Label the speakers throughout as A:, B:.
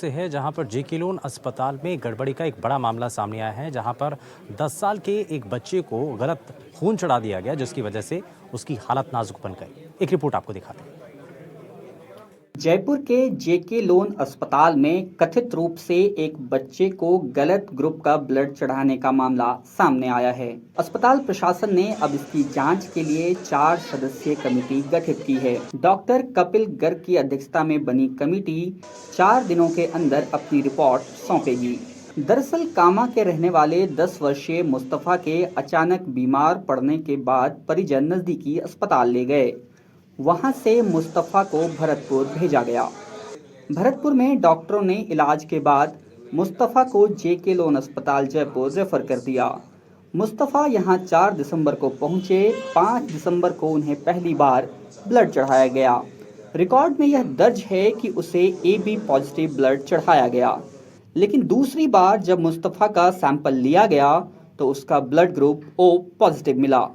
A: से है जहां पर जेके लोन अस्पताल में गड़बड़ी का एक बड़ा मामला सामने आया है, जहां पर 10 साल के एक बच्चे को गलत खून चढ़ा दिया गया, जिसकी वजह से उसकी हालत नाजुक बन गई। एक रिपोर्ट आपको दिखाते हैं।
B: जयपुर के जेके लोन अस्पताल में कथित रूप से एक बच्चे को गलत ग्रुप का ब्लड चढ़ाने का मामला सामने आया है। अस्पताल प्रशासन ने अब इसकी जांच के लिए 4 सदस्यीय कमेटी गठित की है। डॉक्टर कपिल गर्ग की अध्यक्षता में बनी कमेटी 4 दिनों के अंदर अपनी रिपोर्ट सौंपेगी। दरअसल कामा के रहने वाले 10 वर्षीय मुस्तफा के अचानक बीमार पड़ने के बाद परिजन नजदीकी अस्पताल ले गए। वहां से मुस्तफ़ा को भरतपुर भेजा गया। भरतपुर में डॉक्टरों ने इलाज के बाद मुस्तफ़ा को जेके लोन अस्पताल जयपुर रेफर कर दिया। मुस्तफ़ा यहां 4 दिसंबर को पहुंचे। 5 दिसंबर को उन्हें पहली बार ब्लड चढ़ाया गया। रिकॉर्ड में यह दर्ज है कि उसे AB पॉजिटिव ब्लड चढ़ाया गया, लेकिन दूसरी बार जब मुस्तफ़ा का सैंपल लिया गया तो उसका ब्लड ग्रुप O पॉजिटिव मिला।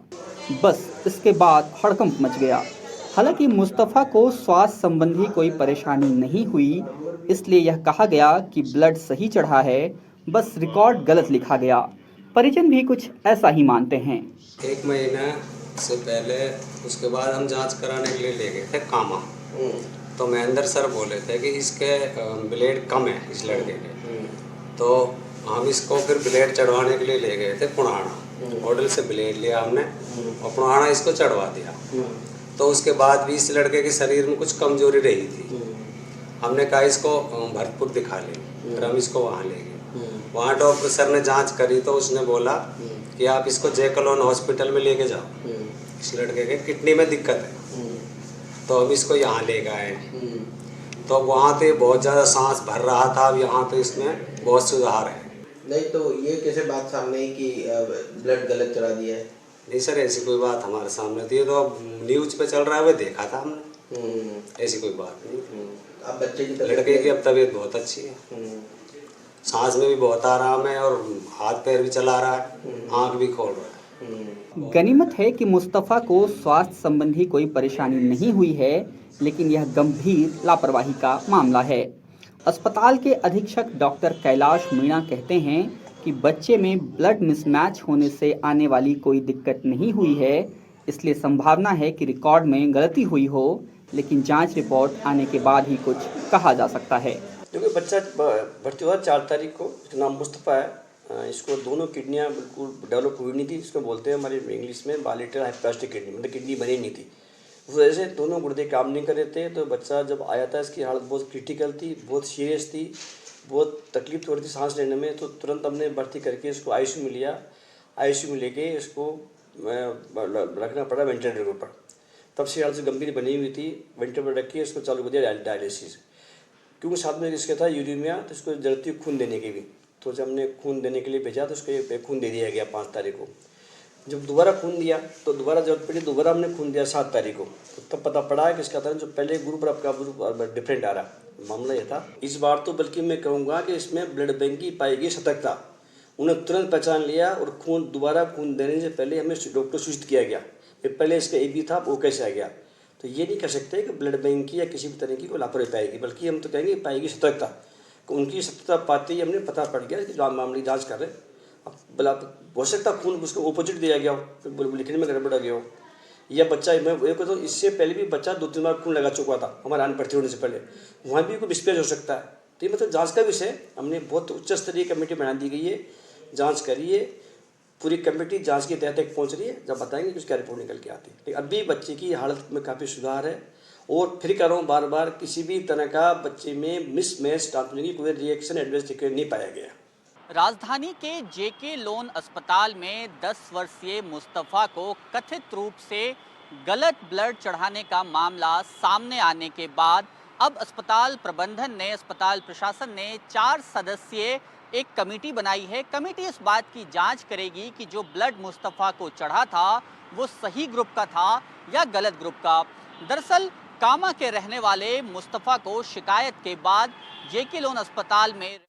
B: बस इसके बाद हड़कंप मच गया। हालांकि मुस्तफ़ा को स्वास्थ्य संबंधी कोई परेशानी नहीं हुई, इसलिए यह कहा गया कि ब्लड सही चढ़ा है, बस रिकॉर्ड गलत लिखा गया। परिजन भी कुछ ऐसा ही मानते हैं।
C: 1 महीना से पहले उसके बाद हम जांच कराने के लिए ले गए थे कामा। तो महेंद्र सर बोले थे कि इसके ब्लेड कम है इस लड़के के। तो हम इसको फिर ब्लेड चढ़वाने के लिए ले गए थे पुणाना। मॉडल से ब्लेड लिया हमने और पुणाना इसको चढ़वा दिया। तो उसके बाद भी इस लड़के के शरीर में कुछ कमजोरी रही थी। हमने कहा इसको भरतपुर दिखा लें, फिर हम इसको वहाँ ले गए। वहाँ डॉक्टर सर ने जांच करी तो उसने बोला कि आप इसको जेके लोन हॉस्पिटल में लेके जाओ, इस लड़के के किडनी में दिक्कत है। तो हम इसको यहाँ ले गए। तो वहाँ पे बहुत ज़्यादा सांस भर रहा था, अब यहाँ पे इसमें बहुत सुधार है।
D: नहीं तो ये कैसे बात सामने आई कि ब्लड गलत चढ़ा दिया है?
C: नहीं सर, ऐसी कोई बात हमारे सामने थी, तो अब न्यूज़ पे चल रहा है, वो देखा था हमने। ऐसी कोई बात नहीं।
D: अब बच्चे की
C: लड़के की अब तबीयत बहुत अच्छी है, सांस में भी बहुत आराम है और हाथ पैर भी चला रहा है, आँख भी खोल रहा है।
B: गनीमत है कि मुस्तफ़ा को स्वास्थ्य संबंधी कोई परेशानी नहीं हुई है, लेकिन यह गंभीर लापरवाही का मामला है। अस्पताल के अधीक्षक डॉक्टर कैलाश मीणा कहते हैं कि बच्चे में ब्लड मिसमैच होने से आने वाली कोई दिक्कत नहीं हुई है, इसलिए संभावना है कि रिकॉर्ड में गलती हुई हो, लेकिन जांच रिपोर्ट आने के बाद ही कुछ कहा जा सकता है।
E: क्योंकि बच्चा भर्ती हुआ 4 तारीख को, इसका नाम मुस्तफ़ा है। इसको दोनों किडनियाँ बिल्कुल डेवलप हुई नहीं थी, इसको बोलते हैं हमारे इंग्लिश में बायलेटरल हाइपोप्लास्टिक किडनी, मतलब किडनी बनी नहीं थी। उस वजह से दोनों गुर्दे काम नहीं कर रहे थे। तो बच्चा जब आया था इसकी हालत बहुत क्रिटिकल थी, बहुत सीरियस थी, बहुत तकलीफ हो रही थी सांस लेने में। तो तुरंत हमने भर्ती करके इसको आईसीयू में लिया। आईसीयू में लेके इसको रखना पड़ा वेंटिलेटर के ऊपर। तब से हालत गंभीर बनी हुई थी, वेंटिलेटर पर रख के इसको चालू कर दिया डायलिसिस। क्योंकि साथ में इसके था यूरीमिया, तो इसको जरूरत थी खून देने की भी। तो जब हमने खून देने के लिए भेजा तो उसको खून दे दिया गया 5 तारीख को। जब दोबारा खून दिया तो दोबारा जरूरत पड़ी, दोबारा हमने खून दिया 7 तारीख को। तो तब पता पड़ा है कि इसका था जो पहले ग्रुप और आपका ग्रुप डिफरेंट आ रहा। मामला ये था इस बार, तो बल्कि मैं कहूँगा कि इसमें ब्लड बैंक की पाएगी सतर्कता। उन्हें तुरंत पहचान लिया और दोबारा खून देने से पहले हमें डॉक्टर सूचित किया गया। ये पहले इसका AB था, वो कैसे आ गया। तो ये नहीं कह सकते कि ब्लड बैंक की या किसी भी तरह की कोई लापरवाही पाएगी, बल्कि हम तो कहेंगे पाएगी सतर्कता। उनकी सतर्कता पाते ही हमने पता पड़ गया कि मामले की जाँच कर रहे। अब हो सकता खून उसको ऑपोजिट दिया गया हो, लिखने में गड़बड़ आ गया हो, या बच्चा मैं ये कहता हूँ इससे पहले भी बच्चा 2-3 बार खून लगा चुका था हमारे आने भर्ती होने से पहले, वहाँ भी कोई मिसमैच हो सकता है। तो ये मतलब जांच का विषय, हमने बहुत उच्च स्तरीय कमेटी बना दी गई है, जांच करिए। पूरी कमेटी जांच की तह तक पहुँच रही है, जब बताएंगे कि उसकी रिपोर्ट निकल के आती है। लेकिन अभी बच्चे की हालत में काफ़ी सुधार है। और फिर कह रहा हूँ बार बार, किसी भी तरह का बच्चे में मिसमैच ट्रांसमिशन की कोई रिएक्शन एडवर्स नहीं पाया गया।
F: राजधानी के जेके लोन अस्पताल में 10 वर्षीय मुस्तफ़ा को कथित रूप से गलत ब्लड चढ़ाने का मामला सामने आने के बाद अब अस्पताल प्रबंधन ने, अस्पताल प्रशासन ने 4 सदस्यीय एक कमेटी बनाई है। कमेटी इस बात की जांच करेगी कि जो ब्लड मुस्तफ़ा को चढ़ा था वो सही ग्रुप का था या गलत ग्रुप का। दरअसल कामा के रहने वाले मुस्तफ़ा को शिकायत के बाद जेके लोन अस्पताल में